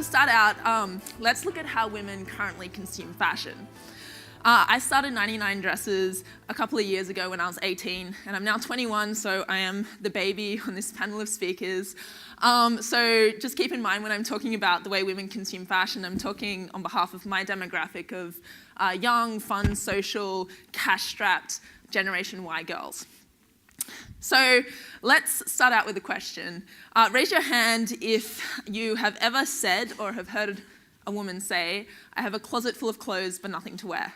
start out, let's look at how women currently consume fashion. I started 99 Dresses a couple of years ago when I was 18, and I'm now 21, so I am the baby on this panel of speakers. So just keep in mind when I'm talking about the way women consume fashion, I'm talking on behalf of my demographic of young, fun, social, cash-strapped Generation Y girls. So let's start out with a question. Raise your hand if you have ever said or have heard a woman say, "I have a closet full of clothes but nothing to wear."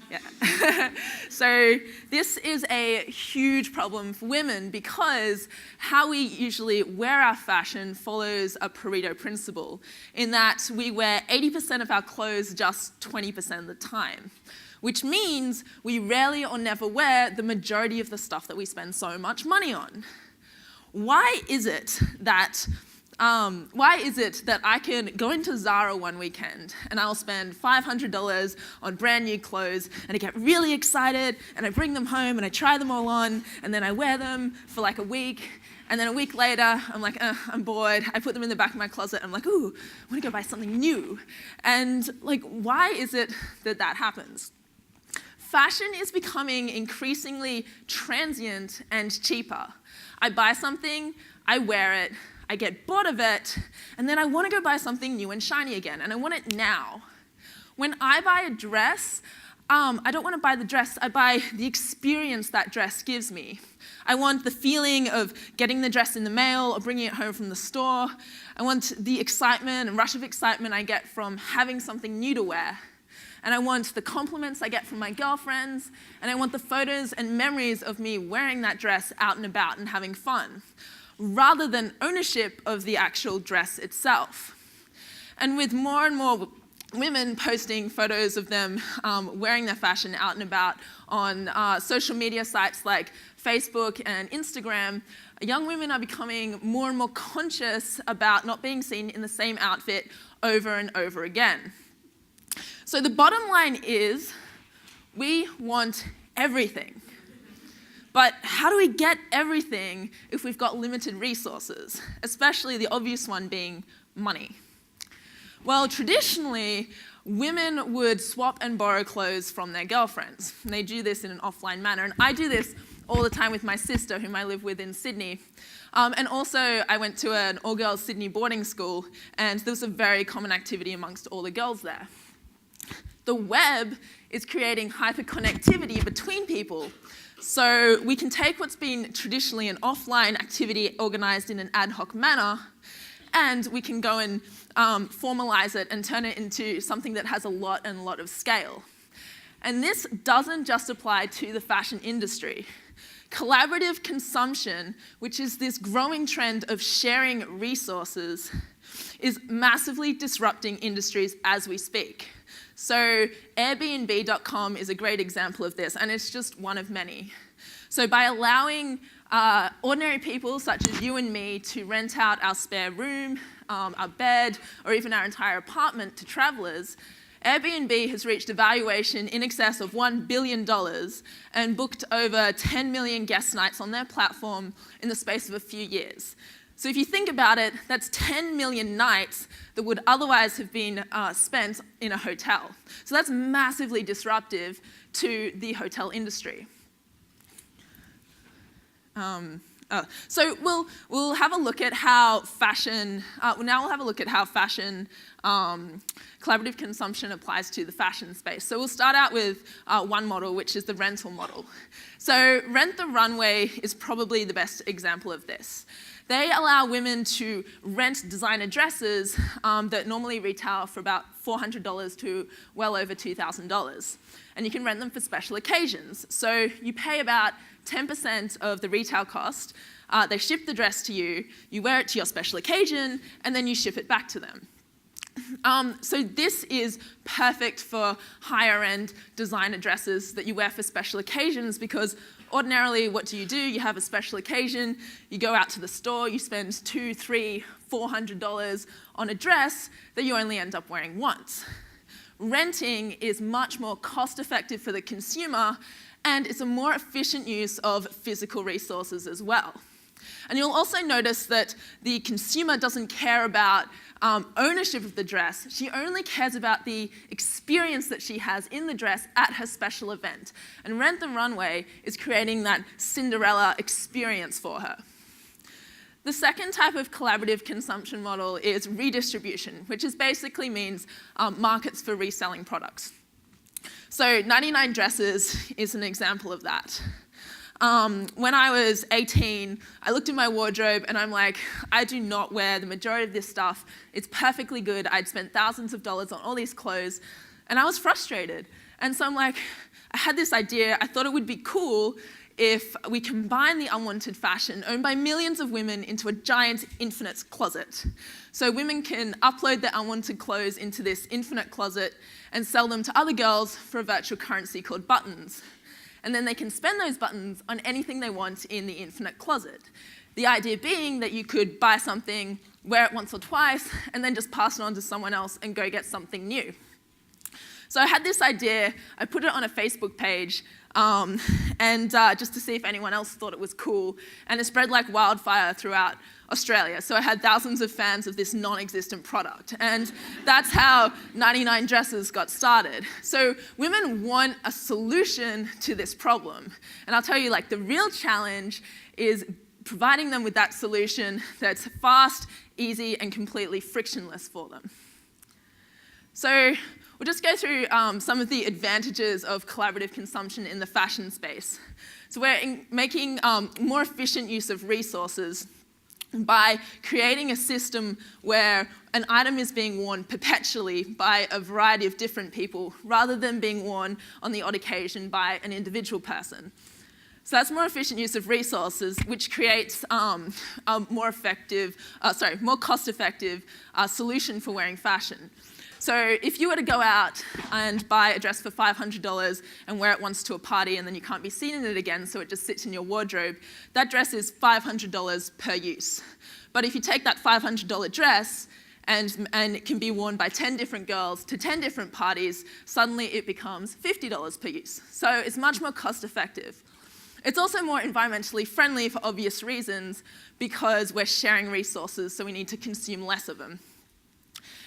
Yeah. So this is a huge problem for women because how we usually wear our fashion follows a Pareto principle in that we wear 80% of our clothes just 20% of the time, which means we rarely or never wear the majority of the stuff that we spend so much money on. Why is it that I can go into Zara one weekend and I'll spend $500 on brand new clothes and I get really excited and I bring them home and I try them all on and then I wear them for like a week and then a week later I'm like, I'm bored. I put them in the back of my closet. I'm like, ooh, I want to go buy something new. And like, why is it that that happens? Fashion is becoming increasingly transient and cheaper. I buy something, I wear it, I get bored of it, and then I want to go buy something new and shiny again, and I want it now. When I buy a dress, I don't want to buy the dress, I buy the experience that dress gives me. I want the feeling of getting the dress in the mail or bringing it home from the store. I want the excitement and rush of excitement I get from having something new to wear. And I want the compliments I get from my girlfriends, and I want the photos and memories of me wearing that dress out and about and having fun, rather than ownership of the actual dress itself. And with more and more women posting photos of them wearing their fashion out and about on social media sites like Facebook and Instagram, young women are becoming more and more conscious about not being seen in the same outfit over and over again. So the bottom line is, we want everything. But how do we get everything if we've got limited resources, especially the obvious one being money? Well, traditionally, women would swap and borrow clothes from their girlfriends. And they do this in an offline manner. And I do this all the time with my sister, whom I live with in Sydney. And also, I went to an all-girls Sydney boarding school, and there was a very common activity amongst all the girls there. The web is creating hyperconnectivity between people. So we can take what's been traditionally an offline activity organized in an ad hoc manner, and we can go and formalize it and turn it into something that has a lot of scale. And this doesn't just apply to the fashion industry. Collaborative consumption, which is this growing trend of sharing resources, is massively disrupting industries as we speak. So Airbnb.com is a great example of this, and it's just one of many. So by allowing ordinary people such as you and me to rent out our spare room, our bed, or even our entire apartment to travelers, Airbnb has reached a valuation in excess of $1 billion and booked over 10 million guest nights on their platform in the space of a few years. So if you think about it, that's 10 million nights that would otherwise have been spent in a hotel. So that's massively disruptive to the hotel industry. So we'll have a look at how fashion. Now we'll have a look at how fashion collaborative consumption applies to the fashion space. So we'll start out with one model, which is the rental model. So Rent the Runway is probably the best example of this. They allow women to rent designer dresses that normally retail for about $400 to well over $2,000. And you can rent them for special occasions. So you pay about 10% of the retail cost. They ship the dress to you, you wear it to your special occasion, and then you ship it back to them. So this is perfect for higher-end designer dresses that you wear for special occasions because ordinarily, what do? You have a special occasion, you go out to the store, you spend $200, $300, $400 on a dress that you only end up wearing once. Renting is much more cost-effective for the consumer, and it's a more efficient use of physical resources as well. And you'll also notice that the consumer doesn't care about ownership of the dress. She only cares about the experience that she has in the dress at her special event. And Rent the Runway is creating that Cinderella experience for her. The second type of collaborative consumption model is redistribution, which basically means markets for reselling products. So 99 Dresses is an example of that. When I was 18, I looked in my wardrobe and I'm like, I do not wear the majority of this stuff. It's perfectly good. I'd spent thousands of dollars on all these clothes, and I was frustrated. And so I'm like, I had this idea. I thought it would be cool if we combine the unwanted fashion owned by millions of women into a giant infinite closet. So women can upload their unwanted clothes into this infinite closet and sell them to other girls for a virtual currency called buttons. And then they can spend those buttons on anything they want in the infinite closet. The idea being that you could buy something, wear it once or twice, and then just pass it on to someone else and go get something new. So I had this idea, I put it on a Facebook page, just to see if anyone else thought it was cool, and it spread like wildfire throughout Australia. So I had thousands of fans of this non-existent product, and that's how 99 Dresses got started. So women want a solution to this problem, and I'll tell you, like, the real challenge is providing them with that solution that's fast, easy, and completely frictionless for them. So we'll just go through some of the advantages of collaborative consumption in the fashion space. So we're making more efficient use of resources by creating a system where an item is being worn perpetually by a variety of different people rather than being worn on the odd occasion by an individual person. So that's more efficient use of resources, which creates a more cost-effective solution for wearing fashion. So if you were to go out and buy a dress for $500 and wear it once to a party and then you can't be seen in it again, so it just sits in your wardrobe, that dress is $500 per use. But if you take that $500 dress and it can be worn by 10 different girls to 10 different parties, suddenly it becomes $50 per use. So it's much more cost effective. It's also more environmentally friendly for obvious reasons because we're sharing resources, so we need to consume less of them.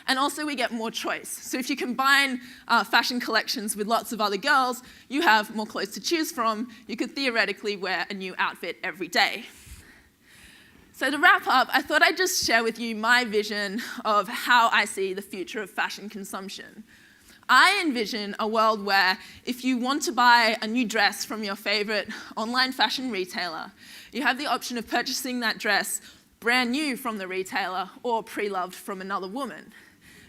And also we get more choice. So if you combine fashion collections with lots of other girls, you have more clothes to choose from. You could theoretically wear a new outfit every day. So to wrap up, I thought I'd just share with you my vision of how I see the future of fashion consumption. I envision a world where if you want to buy a new dress from your favorite online fashion retailer, you have the option of purchasing that dress brand new from the retailer or pre-loved from another woman.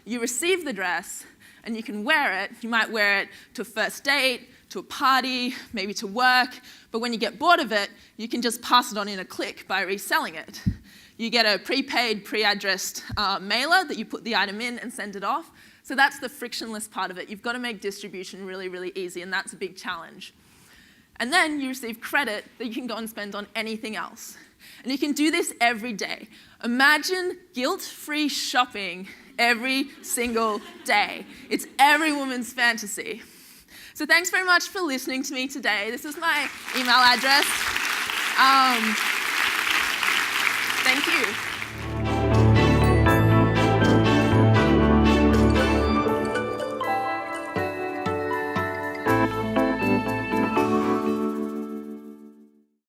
You receive the dress and you can wear it. You might wear it to a first date, to a party, maybe to work, but when you get bored of it, you can just pass it on in a click by reselling it. You get a prepaid, pre-addressed mailer that you put the item in and send it off. So that's the frictionless part of it. You've got to make distribution really, really easy, and that's a big challenge. And then you receive credit that you can go and spend on anything else. And you can do this every day. Imagine guilt-free shopping every single day. It's every woman's fantasy. So thanks very much for listening to me today. This is my email address. Thank you.